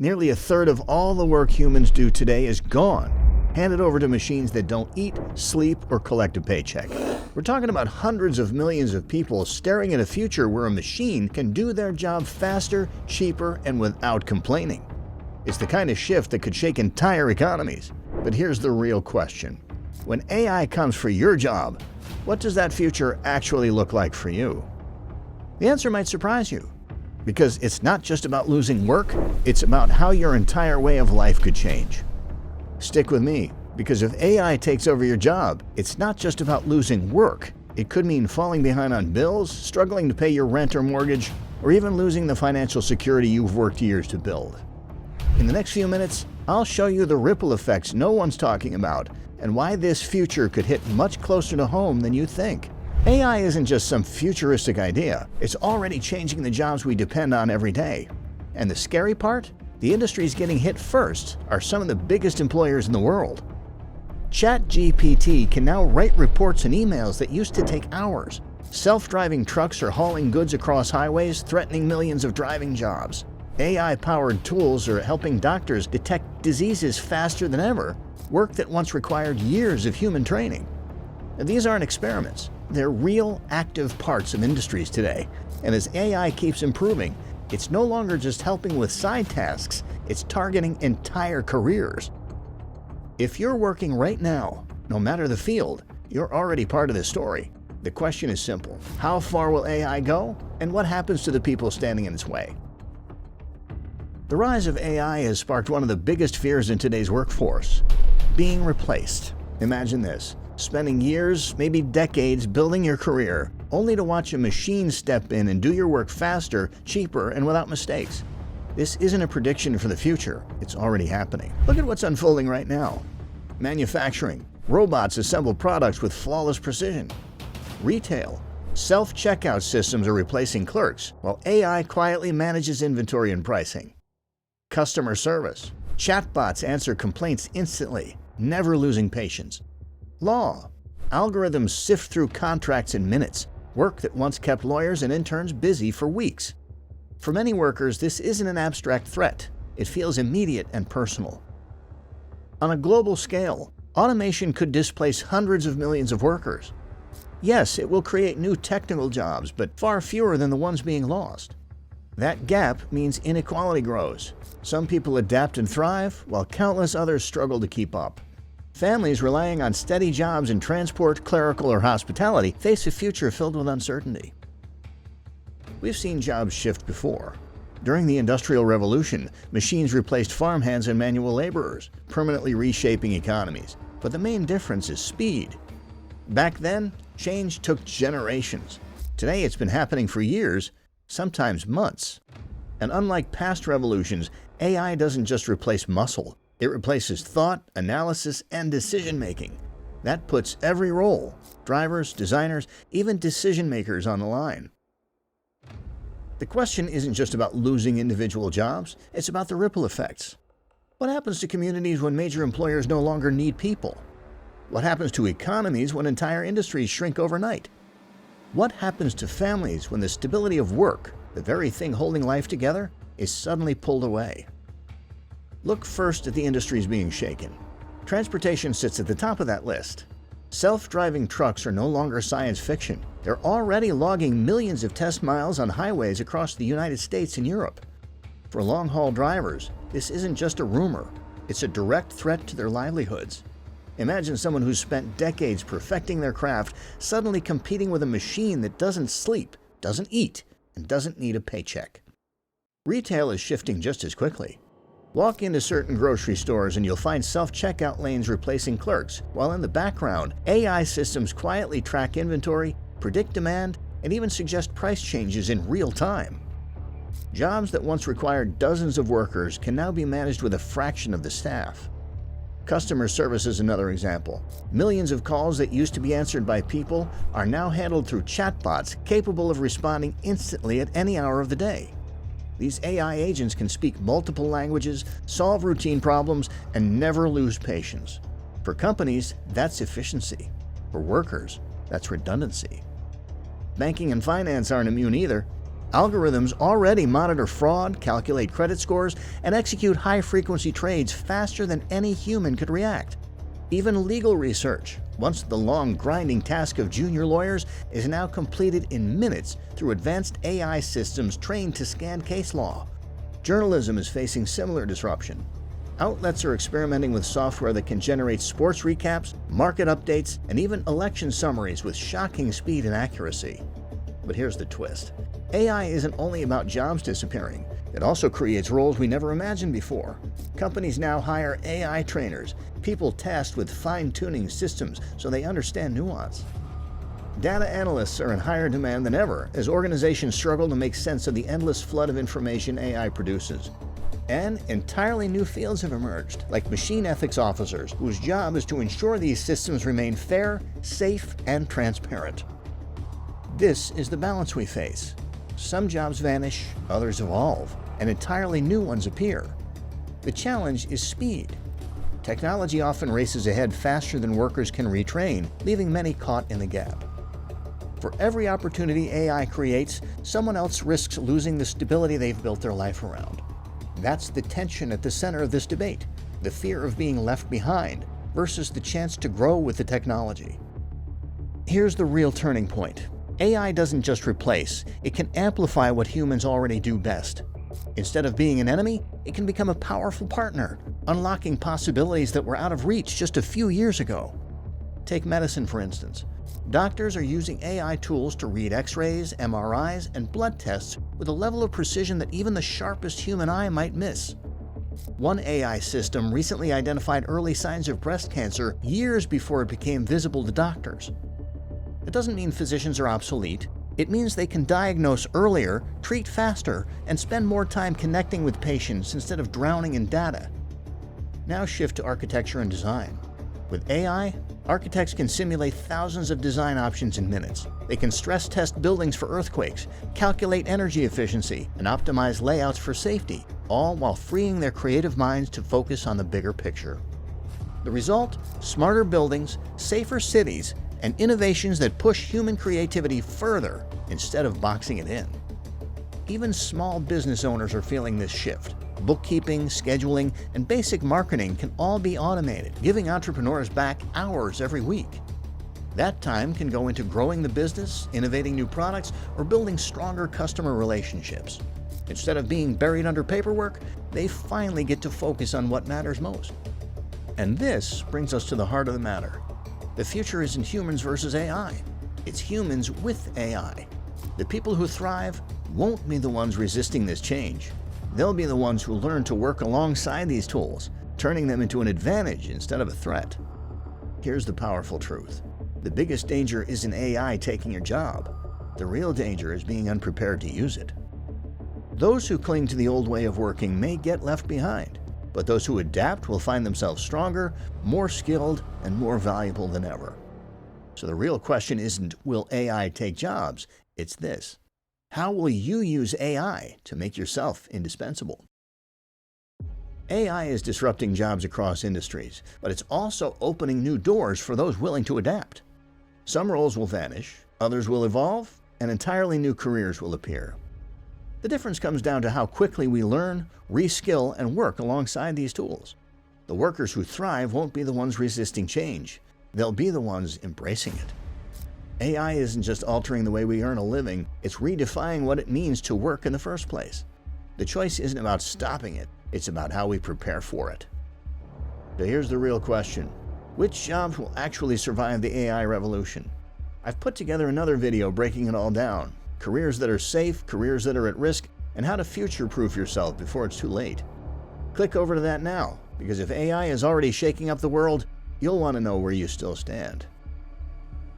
Nearly a third of all the work humans do today is gone, handed over to machines that don't eat, sleep, or collect a paycheck. We're talking about hundreds of millions of people staring at a future where a machine can do their job faster, cheaper, and without complaining. It's the kind of shift that could shake entire economies. But here's the real question. When AI comes for your job, what does that future actually look like for you? The answer might surprise you. Because it's not just about losing work, it's about how your entire way of life could change. Stick with me, because if AI takes over your job, it's not just about losing work. It could mean falling behind on bills, struggling to pay your rent or mortgage, or even losing the financial security you've worked years to build. In the next few minutes, I'll show you the ripple effects no one's talking about and why this future could hit much closer to home than you think. AI isn't just some futuristic idea, it's already changing the jobs we depend on every day. And the scary part? The industries getting hit first are some of the biggest employers in the world. ChatGPT can now write reports and emails that used to take hours. Self-driving trucks are hauling goods across highways, threatening millions of driving jobs. AI-powered tools are helping doctors detect diseases faster than ever, work that once required years of human training. Now, these aren't experiments. They're real, active parts of industries today. And as AI keeps improving, it's no longer just helping with side tasks, it's targeting entire careers. If you're working right now, no matter the field, you're already part of this story. The question is simple. How far will AI go? And what happens to the people standing in its way? The rise of AI has sparked one of the biggest fears in today's workforce: being replaced. Imagine this. Spending years, maybe decades, building your career, only to watch a machine step in and do your work faster, cheaper, and without mistakes. This isn't a prediction for the future, it's already happening. Look at what's unfolding right now. Manufacturing. Robots assemble products with flawless precision. Retail. Self-checkout systems are replacing clerks, while AI quietly manages inventory and pricing. Customer service. Chatbots answer complaints instantly, never losing patience. Law. Algorithms sift through contracts in minutes, work that once kept lawyers and interns busy for weeks. For many workers, this isn't an abstract threat. It feels immediate and personal. On a global scale, automation could displace hundreds of millions of workers. Yes, it will create new technical jobs, but far fewer than the ones being lost. That gap means inequality grows. Some people adapt and thrive, while countless others struggle to keep up. Families relying on steady jobs in transport, clerical, or hospitality face a future filled with uncertainty. We've seen jobs shift before. During the Industrial Revolution, machines replaced farmhands and manual laborers, permanently reshaping economies. But the main difference is speed. Back then, change took generations. Today, it's been happening for years, sometimes months. And unlike past revolutions, AI doesn't just replace muscle. It replaces thought, analysis, and decision-making. That puts every role, drivers, designers, even decision-makers, on the line. The question isn't just about losing individual jobs, it's about the ripple effects. What happens to communities when major employers no longer need people? What happens to economies when entire industries shrink overnight? What happens to families when the stability of work, the very thing holding life together, is suddenly pulled away? Look first at the industries being shaken. Transportation sits at the top of that list. Self-driving trucks are no longer science fiction. They're already logging millions of test miles on highways across the United States and Europe. For long-haul drivers, this isn't just a rumor. It's a direct threat to their livelihoods. Imagine someone who's spent decades perfecting their craft suddenly competing with a machine that doesn't sleep, doesn't eat, and doesn't need a paycheck. Retail is shifting just as quickly. Walk into certain grocery stores and you'll find self-checkout lanes replacing clerks, while in the background, AI systems quietly track inventory, predict demand, and even suggest price changes in real time. Jobs that once required dozens of workers can now be managed with a fraction of the staff. Customer service is another example. Millions of calls that used to be answered by people are now handled through chatbots capable of responding instantly at any hour of the day. These AI agents can speak multiple languages, solve routine problems, and never lose patience. For companies, that's efficiency. For workers, that's redundancy. Banking and finance aren't immune either. Algorithms already monitor fraud, calculate credit scores, and execute high-frequency trades faster than any human could react. Even legal research, once the long, grinding task of junior lawyers, is now completed in minutes through advanced AI systems trained to scan case law. Journalism is facing similar disruption. Outlets are experimenting with software that can generate sports recaps, market updates, and even election summaries with shocking speed and accuracy. But here's the twist. AI isn't only about jobs disappearing. It also creates roles we never imagined before. Companies now hire AI trainers, people tasked with fine-tuning systems so they understand nuance. Data analysts are in higher demand than ever as organizations struggle to make sense of the endless flood of information AI produces. And entirely new fields have emerged, like machine ethics officers, whose job is to ensure these systems remain fair, safe, and transparent. This is the balance we face. Some jobs vanish, others evolve, and entirely new ones appear. The challenge is speed. Technology often races ahead faster than workers can retrain, leaving many caught in the gap. For every opportunity AI creates, someone else risks losing the stability they've built their life around. That's the tension at the center of this debate, the fear of being left behind versus the chance to grow with the technology. Here's the real turning point. AI doesn't just replace, it can amplify what humans already do best. Instead of being an enemy, it can become a powerful partner, unlocking possibilities that were out of reach just a few years ago. Take medicine, for instance. Doctors are using AI tools to read X-rays, MRIs, and blood tests with a level of precision that even the sharpest human eye might miss. One AI system recently identified early signs of breast cancer years before it became visible to doctors. It doesn't mean physicians are obsolete. It means they can diagnose earlier, treat faster, and spend more time connecting with patients instead of drowning in data. Now shift to architecture and design. With AI, architects can simulate thousands of design options in minutes. They can stress test buildings for earthquakes, calculate energy efficiency, and optimize layouts for safety, all while freeing their creative minds to focus on the bigger picture. The result? Smarter buildings, safer cities, and innovations that push human creativity further instead of boxing it in. Even small business owners are feeling this shift. Bookkeeping, scheduling, and basic marketing can all be automated, giving entrepreneurs back hours every week. That time can go into growing the business, innovating new products, or building stronger customer relationships. Instead of being buried under paperwork, they finally get to focus on what matters most. And this brings us to the heart of the matter. The future isn't humans versus AI. It's humans with AI. The people who thrive won't be the ones resisting this change. They'll be the ones who learn to work alongside these tools, turning them into an advantage instead of a threat. Here's the powerful truth. The biggest danger isn't AI taking your job. The real danger is being unprepared to use it. Those who cling to the old way of working may get left behind, but those who adapt will find themselves stronger, more skilled, and more valuable than ever. So the real question isn't, will AI take jobs? It's this. How will you use AI to make yourself indispensable? AI is disrupting jobs across industries, but it's also opening new doors for those willing to adapt. Some roles will vanish, others will evolve, and entirely new careers will appear. The difference comes down to how quickly we learn, reskill, and work alongside these tools. The workers who thrive won't be the ones resisting change. They'll be the ones embracing it. AI isn't just altering the way we earn a living, it's redefining what it means to work in the first place. The choice isn't about stopping it, it's about how we prepare for it. So here's the real question. Which jobs will actually survive the AI revolution? I've put together another video breaking it all down. Careers that are safe, careers that are at risk, and how to future-proof yourself before it's too late. Click over to that now, because if AI is already shaking up the world, you'll want to know where you still stand.